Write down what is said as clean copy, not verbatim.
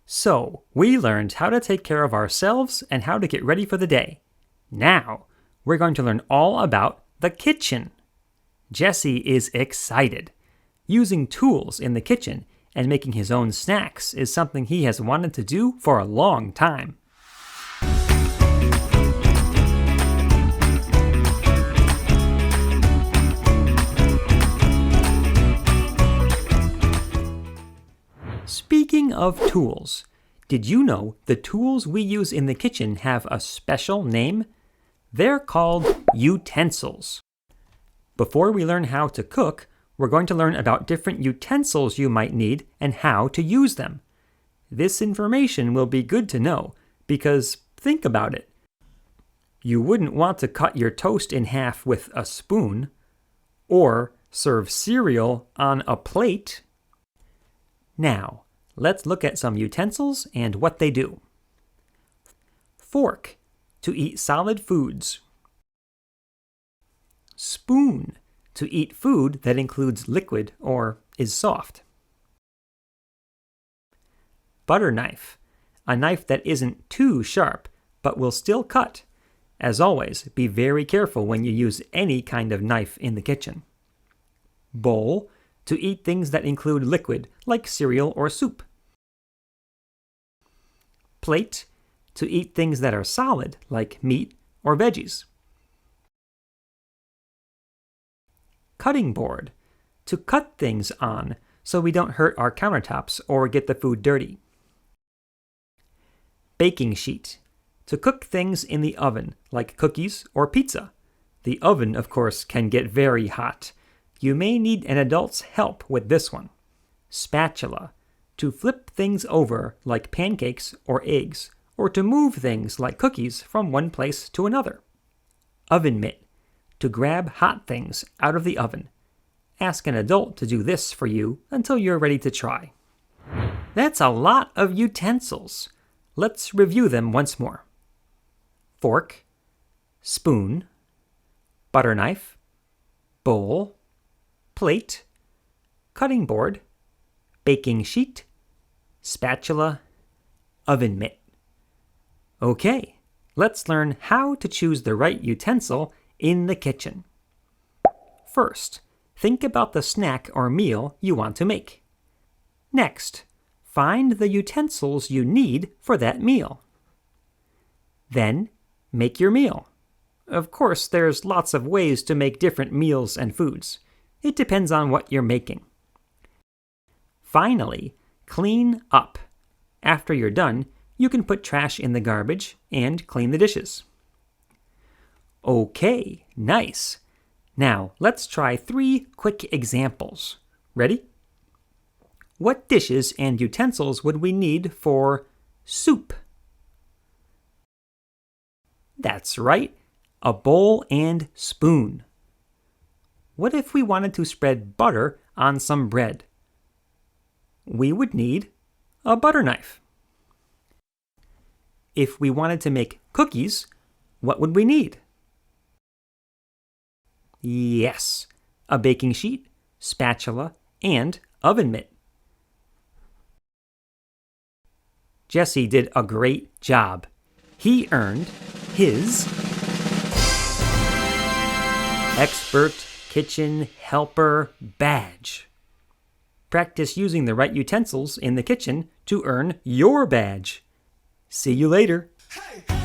So, we learned how to take care of ourselves and how to get ready for the day. Now, we're going to learn all about the kitchen. Jesse is excited. Using tools in the kitchen and making his own snacks is something he has wanted to do for a long time. Speaking of tools, did you know the tools we use in the kitchen have a special name? They're called utensils. Before we learn how to cook, we're going to learn about different utensils you might need and how to use them. This information will be good to know because think about it. You wouldn't want to cut your toast in half with a spoon or serve cereal on a plate. Now, let's look at some utensils and what they do. Fork, to eat solid foods. Spoon, to eat food that includes liquid or is soft. Butter knife, a knife that isn't too sharp but will still cut. As always, be very careful when you use any kind of knife in the kitchen. Bowl, to eat things that include liquid like cereal or soup. Plate, to eat things that are solid like meat or veggies. Cutting board, to cut things on so we don't hurt our countertops or get the food dirty. Baking sheet, to cook things in the oven like cookies or pizza. The oven, of course, can get very hot. You may need an adult's help with this one. Spatula, to flip things over like pancakes or eggs, or to move things like cookies from one place to another. Oven mitt, to grab hot things out of the oven. Ask an adult to do this for you until you're ready to try. That's a lot of utensils. Let's review them once more. Fork, spoon, butter knife, bowl, plate, cutting board, baking sheet, spatula, oven mitt. Okay, let's learn how to choose the right utensil in the kitchen. First, think about the snack or meal you want to make. Next, find the utensils you need for that meal. Then, make your meal. Of course, there's lots of ways to make different meals and foods. It depends on what you're making. Finally, clean up. After you're done, you can put trash in the garbage and clean the dishes. Okay, nice. Now, let's try 3 quick examples. Ready? What dishes and utensils would we need for soup? That's right, a bowl and spoon. What if we wanted to spread butter on some bread? We would need a butter knife. If we wanted to make cookies, what would we need? Yes, a baking sheet, spatula, and oven mitt. Jesse did a great job. He earned his Expert Kitchen Helper Badge. Practice using the right utensils in the kitchen to earn your badge. See you later. Hey.